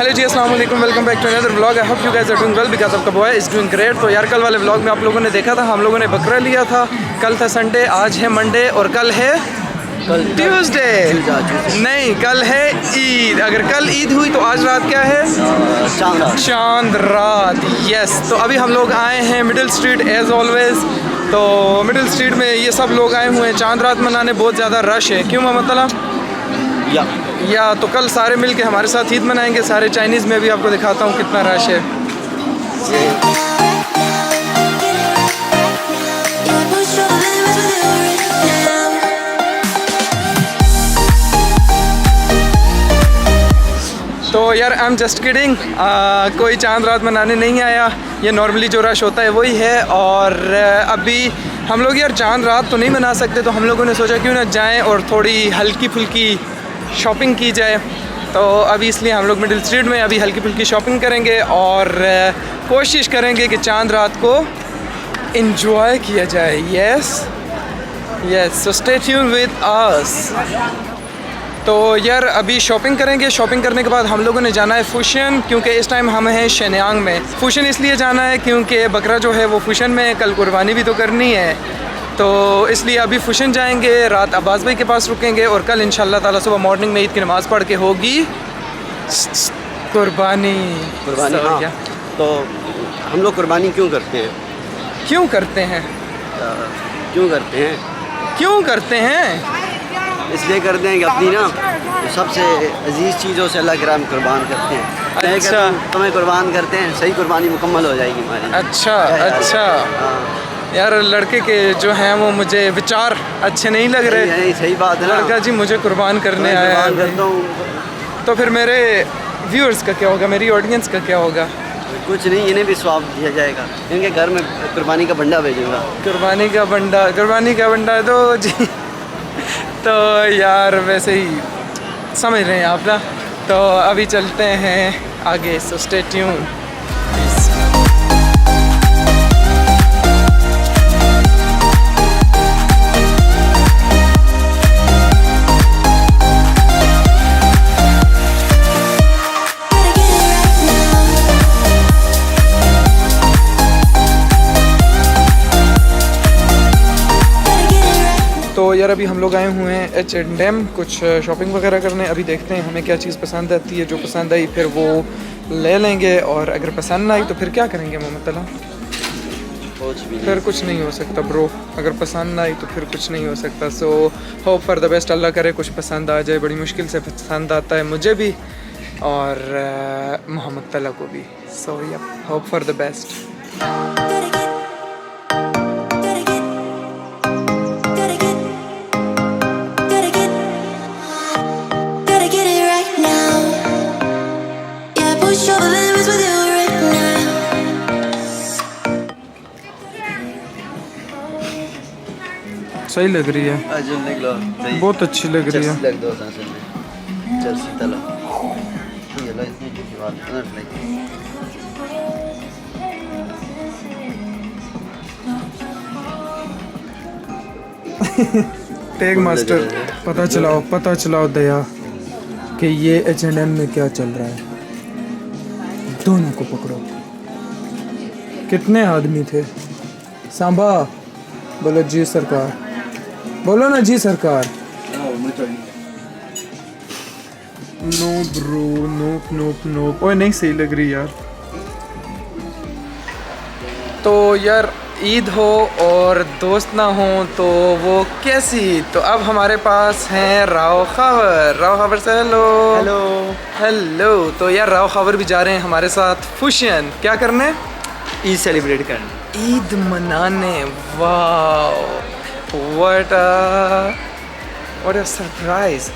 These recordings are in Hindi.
हेलो जी, अस्सलाम वालेकुम, welcome back to another vlog. I hope you guys are doing well because आपका बॉय इज़ डूइंग ग्रेट। तो यार कल वाले व्लॉग में आप लोगों ने देखा था, हम लोगों ने बकरा लिया था। कल था संडे, आज है मंडे और कल है ट्यूसडे। नहीं, कल है ईद। अगर कल ईद हुई तो आज रात क्या है? चांद रात। यस। तो अभी हम लोग आए हैं मिडिल स्ट्रीट एज ऑलवेज। तो मिडिल स्ट्रीट में ये सब लोग आए हुए हैं चांद रात मनाने। बहुत ज़्यादा रश है। क्यों मोहम्मद तला? या तो कल सारे मिल के हमारे साथ ईद मनाएंगे सारे। चाइनीज़ में भी आपको दिखाता हूँ कितना रश है। तो यार आई एम जस्ट किडिंग, कोई चांद रात मनाने नहीं आया। ये नॉर्मली जो रश होता है वही है। और अभी हम लोग यार चांद रात तो नहीं मना सकते, तो हम लोगों ने सोचा क्यों ना जाएं और थोड़ी हल्की फुल्की शॉपिंग की जाए। तो अभी इसलिए हम लोग मिडिल स्ट्रीट में अभी हल्की फुल्की शॉपिंग करेंगे और कोशिश करेंगे कि चांद रात को एंजॉय किया जाए। Yes, so stay tune with us. तो यार अभी शॉपिंग करेंगे। शॉपिंग करने के बाद हम लोगों ने जाना है फुशन, क्योंकि इस टाइम हम हैं शेन्यांग में। फुशन इसलिए जाना है क्योंकि बकरा जो है वो फुशन में है, कल कुर्बानी भी तो करनी है। तो इसलिए अभी फुशन जाएंगे, रात अब्बास भाई के पास रुकेंगे और कल इंशाल्लाह ताला सुबह मॉर्निंग में ईद की नमाज़ पढ़ के होगी कुर्बानी। हाँ। तो हम लोग कुर्बानी क्यों करते हैं? क्यों करते हैं? इसलिए करते हैं कि अपनी ना सबसे अजीज़ चीज़ों से अल्लाह के राह में कुर्बान करते हैं। अच्छा, तुम्हें कुर्बान करते हैं, सही कुर्बानी मुकम्मल हो जाएगी हमारी। अच्छा। यार लड़के के जो हैं वो मुझे विचार अच्छे नहीं लग रहे। नहीं, सही बात है ना। लड़का जी मुझे कुर्बान करने आया है, तो फिर मेरे व्यूअर्स का क्या होगा, मेरी ऑडियंस का क्या होगा? कुछ नहीं, इन्हें भी स्वाब दिया जाएगा। इनके घर में कुर्बानी का बंडा भेजूँगा। कुर्बानी का बंडा दो जी। तो यार वैसे ही समझ रहे हैं आप ना। तो अभी चलते हैं आगे, सो स्टे ट्यून। तो यार अभी हम लोग आए हुए हैं H&M कुछ शॉपिंग वगैरह करने। अभी देखते हैं हमें क्या चीज़ पसंद आती है। जो पसंद आई फिर वो ले लेंगे, और अगर पसंद ना आई तो फिर क्या करेंगे मोहम्मद तला? फिर कुछ नहीं हो सकता ब्रो। अगर पसंद ना आई तो फिर कुछ नहीं हो सकता। So hope for the best. Allah करे कुछ पसंद आ जाए। बड़ी मुश्किल से पसंद आता है मुझे भी और मोहम्मद तला को भी। सो या होप फॉर द बेस्ट। सही लग रही है, बहुत अच्छी लग रही है। टैग मास्टर, पता चलाओ दया कि ये H&M में क्या चल रहा है। दोनों को पकड़ो। कितने आदमी थे? सांबा बोलो जी सरकार, बोलो ना जी सरकार। नो ब्रो, नोप। ओए नहीं सही लग रही यार। तो यार ईद हो और दोस्त ना हो तो वो कैसी? तो अब हमारे पास हैं राव खबर से हेलो। तो यार राव खबर भी जा रहे हैं हमारे साथ फुशन। क्या करने? ईद सेलिब्रेट करना, ईद मनाने। Wow, what a surprise.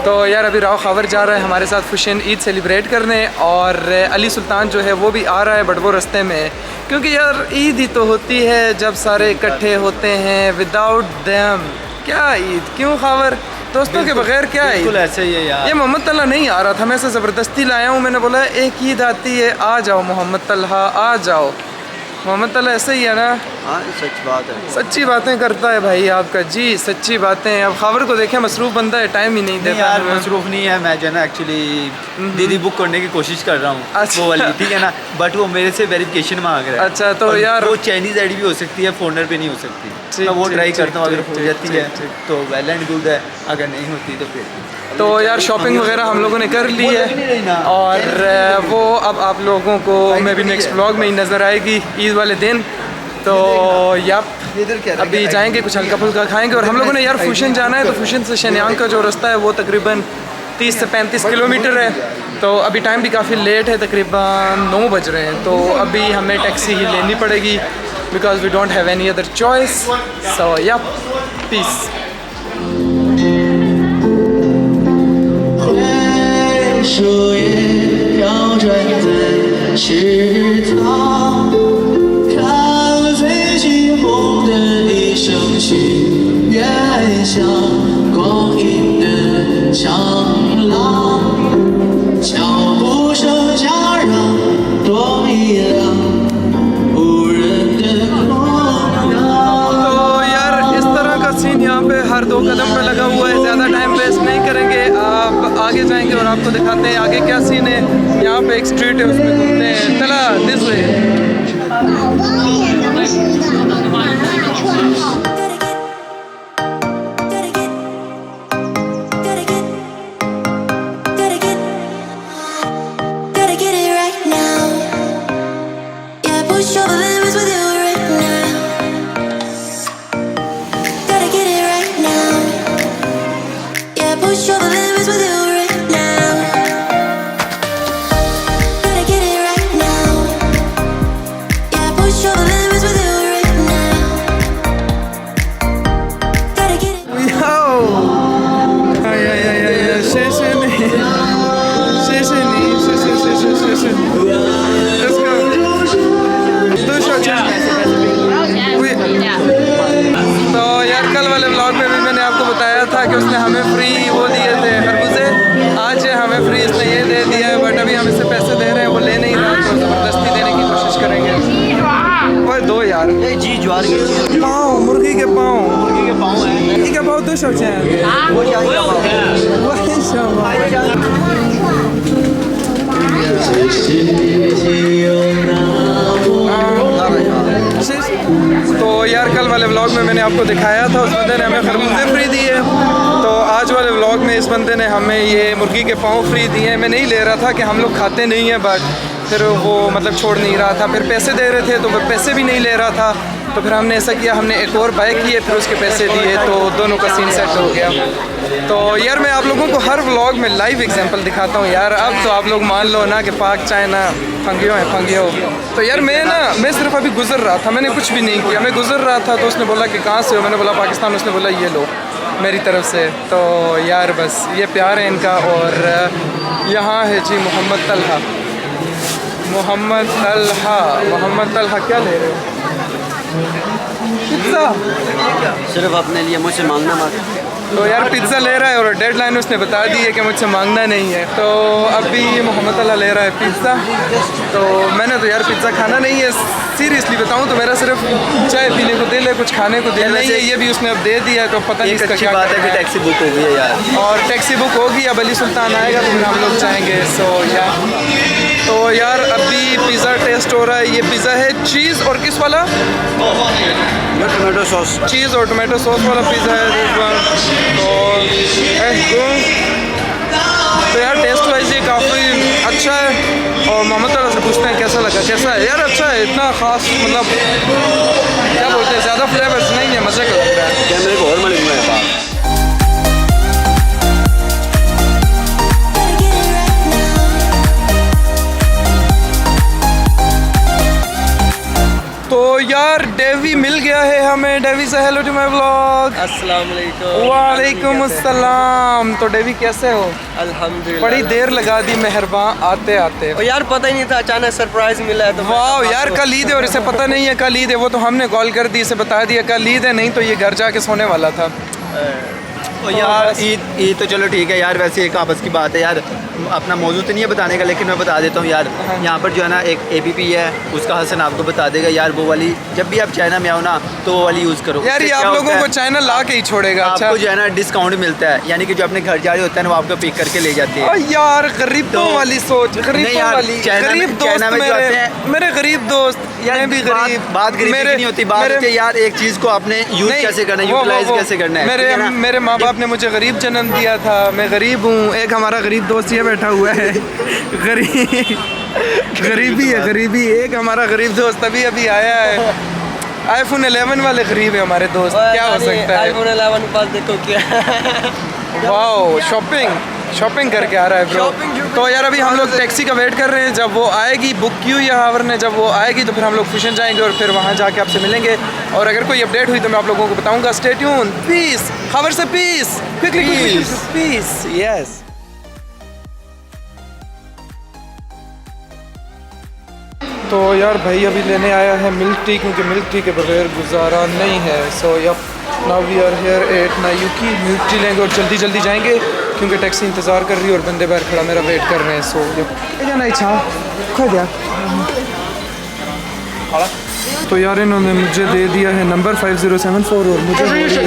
तो यार अभी राव खबर जा रहा है हमारे साथ फुशन ईद सेलिब्रेट करने, और अली सुल्तान जो है वो भी आ रहा है, बट वो रास्ते में है। क्योंकि यार ईद ही तो होती है जब सारे इकट्ठे होते हैं। विदाउट देम क्या ईद? क्यों खबर? दोस्तों के बगैर क्या ईद? बिल्कुल ऐसे ही है यार। ये मोहम्मद तला नहीं आ रहा था, मैं ऐसे ज़बरदस्ती लाया हूँ। मैंने बोला एक ईद आती है, आ जाओ मोहम्मद तलहा, आ जाओ। मोहम्मद तला ऐसे ही है ना, हाँ सच बात है। सच्ची बातें करता है भाई आपका जी, सच्ची बातें। अब खबर को देखें, मसरूफ़ बंदा है, टाइम ही नहीं देता यार हमें। मसरूफ नहीं है, मैं जो है ना एक्चुअली दीदी बुक करने की कोशिश कर रहा हूँ, अच्छा। वो वाली, ठीक है ना, बट वो मेरे से वेरिफिकेशन मांग रहा है। अच्छा, तो और यार वो चाइनीज़ आईडी भी हो सकती है, फोनर पे नहीं हो सकती। ठीक, मैं वो ठीक, ट्राई ठीक, करता हूँ, अगर ठीक, हो जाती ठीक, है ठीक। तो वेल एंड गुड है, अगर नहीं होती तो फिर तो यार शॉपिंग वगैरह हम लोगों ने कर ली वो है, लग नहीं रही ना। और वो अब आप लोगों को मे भी नेक्स्ट व्लॉग में ही नज़र आएगी ईद वाले दिन। तो याप इधर क्या अभी जाएंगे, कुछ हल्का फुल्का खाएंगे, और हम लोगों ने यार फुशन जाना है, तो फुशन से शनियांग का जो रास्ता है वो तकरीबन 30 से 35 किलोमीटर है। तो अभी टाइम भी काफ़ी लेट है, तकरीबन 9 बज रहे हैं, तो अभी हमें टैक्सी ही लेनी पड़ेगी because we don't have any other choice. So yup, peace. 树叶飘转在池塘，看了最惊鸿的一声许愿响，光阴的长廊，脚步声戛然，多明亮，无人的空荡。 तो यार इस तरह का सीन यहाँ पे हर 2 कदम पे लगा हुआ है। ज़्यादा टाइम वेस्ट नहीं करेंगे, आप आगे जाएंगे और आपको दिखाते हैं आगे क्या सीन है। यहाँ पे एक स्ट्रीट है, उसमें घूमते हैं। चला this way. Gotta get it right now. Yeah, push your limits with you right now. Gotta get it right now. Yeah, push your limits with you right now. Gotta get it right now. Yeah, push your limits with you right now. Gotta get it. Yo! Ay, ay, ay, ay, ay. Şişe नहीं, şişe नहीं, şişe, şişe, şişe. Let's go. दो शॉट। तो यार कल वाले व्लॉग में भी मैंने आपको बताया था कि उसने हमें फ्री वो दिए थे खरबूजे। आज हमें फ्री इसने ये दे दिया है, बट अभी हम इससे पैसे दे रहे हैं, वो ले नहीं रहा, तो ज़बरदस्ती देने की कोशिश करेंगे। ओए दो यार। ये जी ज्वार की चीज़, पाँव, मुर्गी के पाँव। मुर्गी के पाँव हैं। मुर्गी के पाँव 2 शॉट हैं। वो शाही का पाँव है। वही शाबाश। तो यार कल वाले व्लॉग में मैंने आपको दिखाया था, उस बंदे ने हमें खरबूजे फ्री दिए। तो आज वाले व्लॉग में इस बंदे ने हमें ये मुर्गी के पाँव फ्री दिए हैं। मैं नहीं ले रहा था कि हम लोग खाते नहीं हैं, बट फिर वो मतलब छोड़ नहीं रहा था। फिर पैसे दे रहे थे तो वो पैसे भी नहीं ले रहा था, तो फिर हमने ऐसा किया, हमने एक और बाय किए, फिर उसके पैसे दिए, तो दोनों का सीन सेट हो गया। तो यार मैं आप लोगों को हर व्लॉग में लाइव एग्जांपल दिखाता हूँ यार। अब तो आप लोग मान लो ना कि पाक चाइना फंगियो है, फंगियो। तो यार मैं सिर्फ अभी गुजर रहा था, मैंने कुछ भी नहीं किया। मैं गुजर रहा था तो उसने बोला कि कहाँ से हो, मैंने बोला पाकिस्तान। उसने बोला ये लो मेरी तरफ से। तो यार बस ये प्यार है इनका। और यहाँ है जी मोहम्मद तलहा। मोहम्मद तलहा क्या ले रहे हो? पिज़्ज़ा। सिर्फ अपने लिए, मुझसे मांगना मत। तो यार पिज़्ज़ा ले रहा है और डेडलाइन उसने बता दी है कि मुझसे मांगना नहीं है। तो अभी मोहम्मद अल्लाह ले रहा है पिज़्ज़ा। तो मैंने तो यार पिज़्ज़ा खाना नहीं है, सीरियसली बताऊं तो मेरा सिर्फ चाय पीने को दिल है, कुछ खाने को दिल नहीं है। ये भी उसने अब दे दिया है, तो पता नहीं इसका क्या बात है कि करना है। टैक्सी बुक हो गई है यार। और टैक्सी बुक होगी, अब अली सुल्तान आएगा तो फिर हम लोग जाएंगे। सो या तो यार अभी पिज़्ज़ा टेस्ट हो रहा है। ये पिज़्ज़ा है चीज़ और किस वाला? Tomato sauce. चीज़ और टोमेटो सॉस वाला पिज़्ज़ा है दिस वन। तो यार टेस्ट वाइज ये काफ़ी अच्छा है। और मोहम्मद तला से पूछते हैं कैसा लगा। कैसा है यार? अच्छा है, इतना ख़ास मतलब क्या बोलते हैं, ज़्यादा फ्लेवर्स नहीं है, मज़े का लग रहा है। कैमरे को और मलिक में है बात। तो यार डेवी मिल गया है हमें। डेवी से हेलो टू माय व्लॉग। अस्सलाम वालेकुम। वालेकुम अस्सलाम। तो डेवी कैसे हो? अल्हम्दुलिल्लाह। बड़ी देर लगा दी मेहरबान आते आते। और यार पता ही नहीं था, अचानक सरप्राइज मिला है तो वाह यार कल ईद है और इसे पता नहीं है कल ईद है। वो तो हमने कॉल कर दी, इसे बता दिया कल ईद है, नहीं तो ये घर जाके सोने वाला था। तो यार ईद तो चलो ठीक है यार, वैसे एक आपस की बात है यार, अपना मौजूद तो नहीं है बताने का, लेकिन मैं बता देता हूँ यार। यहाँ पर जो है ना एक APP है, उसका हसन आपको बता देगा यार, वो वाली जब भी आप चाइना में आओ ना तो वो वाली यूज़ करो। यार ये उससे आप क्या लोगों होता को है, चाइना ला के ही छोड़ेगा। अच्छा आपको जो है ना डिस्काउंट मिलता है, यानी कि जो अपने घर जा रहे होते हैं ना वो आपको पिक करके ले जाते हैं। यार गरीबों वाली सोच, नहीं गरीबों यार, वाली, चाइना में- गरीब चाइना दोस्त में जो आते मेरे, हैं- मेरे गरीब दोस्त, मैं भी गरीब। बात गरीबी की नहीं होती, बात होती है यार एक चीज़ को आपने यूज़ नहीं, कैसे करना है, वो- यूटिलाइज वो- कैसे करना है। ठीक है ना? मेरे माँ बाप ने मुझे गरीब जन्म दिया था, मैं गरीब हूँ। एक हमारा गरीब दोस्त ये बैठा हुआ है, गरीबी है गरीबी। एक हमारा गरीब दोस्त अभी अभी आया है, iPhone 11 वाले गरीब है हमारे दोस्त। क्या हो सकता है? iPhone 11 के पास देखो क्या वाओ, शॉपिंग करके आ रहा है ब्रो। तो यार अभी हम लोग टैक्सी का वेट कर रहे हैं, जब वो आएगी, बुक की हुई है हावर ने, जब वो आएगी तो फिर हम लोग फुशन जाएंगे और फिर वहाँ जाके आपसे मिलेंगे। और अगर कोई अपडेट हुई तो मैं आप लोगों को बताऊंगा। स्टे ट्यून, पीस, खबर से पीस, क्विकली पीस, यस। तो यार भाई अभी लेने आया है मिल्क टी, क्योंकि मिल्क टी के बगैर गुजारा नहीं है। So yep, now we are here at Nayuki. Milk tea लेंगे और जल्दी जल्दी जाएंगे, क्योंकि टैक्सी इंतज़ार कर रही है और बंदे बाहर खड़ा मेरा वेट कर रहे हैं। सो यप अच्छा खा दिया। तो यार इन्होंने मुझे दे दिया है नंबर 5074 और मुझे हो रही है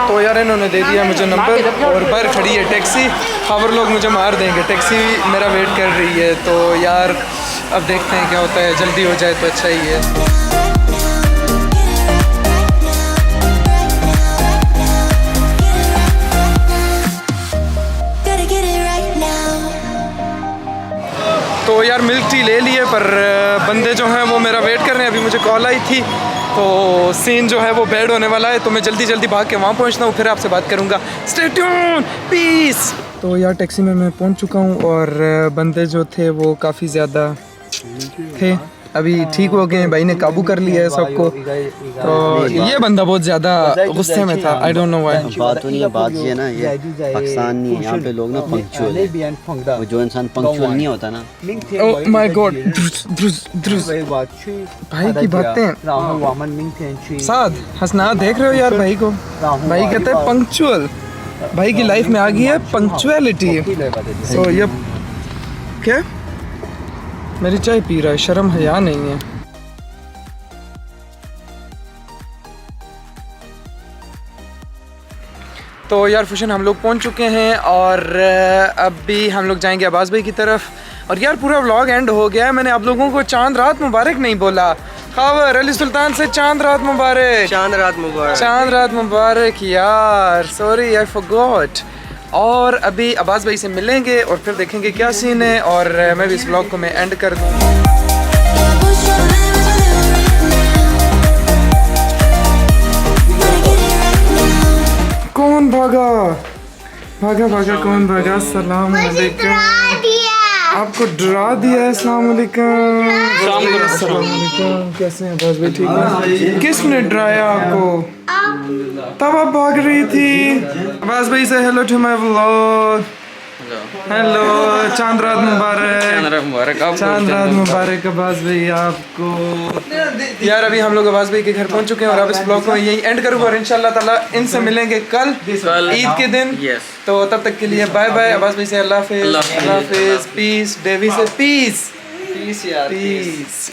तो यार इन्होंने दे दिया मुझे नंबर और बाहर खड़ी है टैक्सी। खबर लोग मुझे मार देंगे, टैक्सी मेरा वेट कर रही है। तो यार अब देखते हैं क्या होता है, जल्दी हो जाए तो अच्छा ही है। Gotta get it right now. तो यार मिल्क टी ले लिए, पर बंदे जो हैं वो मेरा वेट कर रहे हैं। अभी मुझे कॉल आई थी, तो सीन जो है वो बैड होने वाला है, तो मैं जल्दी जल्दी भाग के वहाँ पहुँचता हूँ, फिर आपसे बात करूँगा। Stay tune, peace. तो यार टैक्सी में मैं पहुँच चुका हूँ और बंदे जो थे वो काफ़ी ज़्यादा थे, अभी ठीक हो गए, भाई ने काबू कर लिया है सबको। तो ये बंदा बहुत ज़्यादा गुस्से में था, आई डोंट नो व्हाई। बात तो नहीं है, बात ये है ना, ये पाकिस्तान नहीं है, यहाँ पे लोग ना पंक्चुअल है। वो जो इंसान पंक्चुअल नहीं होता ना, ओह माय गॉड, भाई की बातें। साद हंसना देख रहे हो यार भाई को, भाई कहते हैं पंक्चुअल, भाई की लाइफ में आ गई है पंक्चुअलिटी। सो ये क्या मेरी चाय पी रहा है, शर्म हया नहीं है। तो यार फुशन हम लोग पहुंच चुके हैं और अभी हम लोग जाएंगे अब्बास भाई की तरफ। और यार पूरा व्लॉग एंड हो गया है, मैंने आप लोगों को चांद रात मुबारक नहीं बोला। खबर अली सुल्तान से चांद रात मुबारक। चांद रात मुबारक। चांद रात मुबारक यार, सॉरी आई फॉरगॉट। और अभी अब्बास भाई से मिलेंगे और फिर देखेंगे क्या सीन है, और मैं भी इस व्लॉग को मैं एंड कर दूँ। Yeah, push your limits with you right now. Gotta get it right now. कौन भागा भागा भागा, कौन भागा? अस्सलाम वालेकुम। आपको डरा दिया है? अस्सलाम वालेकुम। अस्सलाम वालेकुम, कैसे हैं अब्बास भाई? ठीक है। किसने डराया आपको? तब आप भाग रही थी। अब्बास भाई से hello to my vlog. Hello, Chand Raat मुबारक। चांद रात मुबारक अब्बास भाई आपको। यार अभी हम लोग अब्बास भाई के घर पहुंच चुके हैं और अब इस ब्लॉग को मैं यही एंड करूंगा और इंशाल्लाह ताला इनसे मिलेंगे कल ईद के दिन। तो तब तक के लिए बाय बाय। अब्बास भाई से अल्लाह हाफिज़, अल्लाह हाफिज़, पीस। डेवी से पीस, पीस यार, पीस।